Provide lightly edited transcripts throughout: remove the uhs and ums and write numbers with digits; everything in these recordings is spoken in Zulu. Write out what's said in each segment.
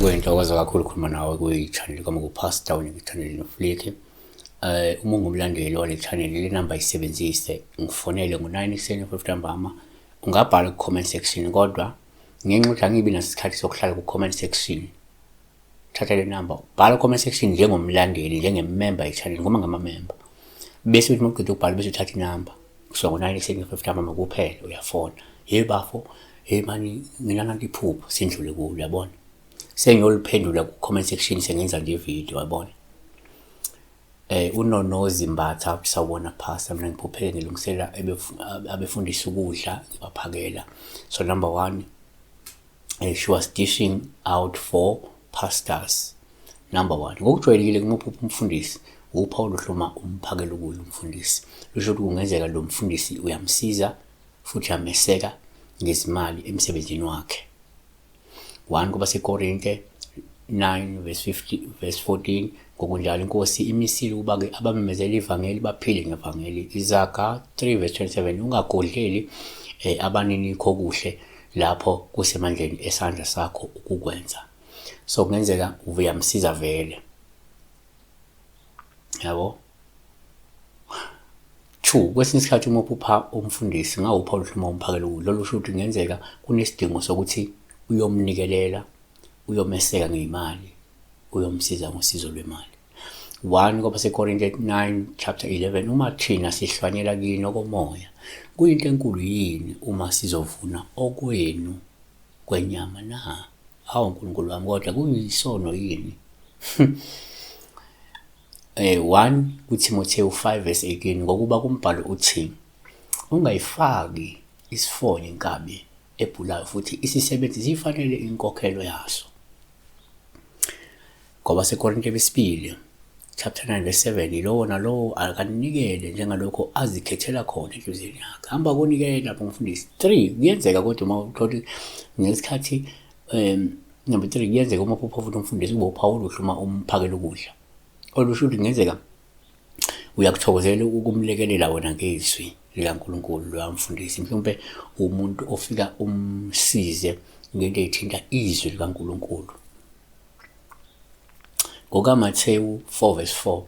Kuyintokozo kakhulu ukukhuluma nawe kwi-channel kama ku-Pastor channel noFlicky. Uma ungumlandeli wale channel le number ayisebenzise, ngifonele ngo-9 ekuseni 5 ntambama. Ungabhala ku-comment section, kodwa ngenxa ukuthi angibi naso isikhathi sokuhlala ku-comment section, thatha le number, bhala ku-comment section njengomlandeli, njengemember ye-channel noma ngama-member. Bese uthi mawuqeda ukubhala bese uthatha inamba kusuka ngo-9 ekuseni 5 ntambama kuphela uyafona. Bafo, mani nginananto iphupho sindlule kulo, uyabona. Sengiyoliphendula ku-comment section, sengenza nje video, yabona. UNonozi Mbatha sawubona Pastor, mina ngiphuphele ngilungisela abefundisa ukudla ngibaphakela. So number 1, she was dishing out for pastors. Number 1, ngokujwayelekile kumuphi umfundisi uPaul uhloma umphakela ukudla umfundisi. Lusho ukuthi kungenzeka lo mfundisi uyamsiza futhi uyameseka ngezimali emsebenzini wakhe. 1 KorinThe 9 verse 14, ngokunjalo inkosi imisile ukuba-ke abamemezela ivangeli baphile ngevangeli. Izaga 3 verse 27, ungagodleli abanini kokuhle lapho kusemandleni esandla sakho ukukwenza. So kungenzeka uyamsiza vele, yabo. 2, kwesinye isikhathi uma uphupha umfundisi ngawuPaul uhloma umphakela ukudla, lusho ukuthi kungenzeka kunesidingo sokuthi uyomnikelela, uyomeseka ngeyimali, uyomsiza ngosizo lwemali. 1 KoRinthe 9 chapter 11, uma thina sihlwanyela kini okomoya, kuyinto enkulu yini uma sizovuna okwenu kwenyama na? Hawu uNkulunkulu wami, kodwa kuyisono yini? 1 kuTimotheyu 5 verse 18, ngokuba kumbhalo uthi, ungayifaki isifonyo inkabi ebhulayo futhi isisebenzi sifanele inkokhelo yaso. KoRinthe 2 chapter 9 verse 7, lowo nalowo akanikele njengalokho azikhethela khona enhliziyweni yakhe. Hamba kunikele lapho mfundisi. 3, kuyenzeka kodwa uma uthola ngesikhathi number 3, kuyenzeka uma uphupha futhi umfundisi kube uPaul uhloma umphakela ukudla, olusho ukuthi kungenzeka uyakuthokozela ukumlekelela wena ngezwi likaNkulunkulu lwamfundisi. Mhlawumbe umuntu ofika umsize ngento ethinta izwi likaNkulunkulu. NgokaMathewu 4 verse 4,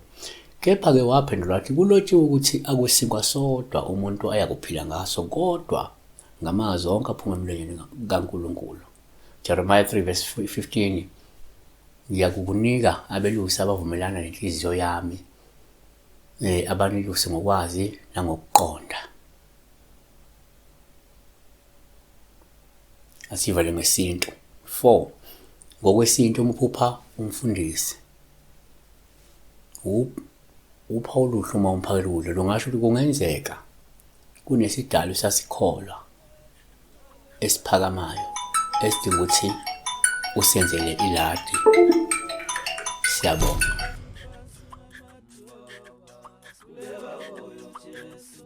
kepha-ke waphendula wathi, kulotshiwe ukuthi akusikwa sodwa umuntu ayakuphila ngaso, kodwa ngamazwi onke aphuma emlonyeni kaNkulunkulu. Jeremiah 3 verse 15, ngiyakukunika abelusi abavumelana nenhliziyo yami, abanelusi ngokwazi nangokuqonda. Asivale ngesintu. 4, ngokwesintu uma uphupha umfundisi uPaul uhloma umphakela ukudla, lungasho ukuthi kungenzeka kunesidalo sasikholwa esiphakamayo esidinga ukuthi usenzele iladi. Siyabonga. Kuleka kuyo Jesu.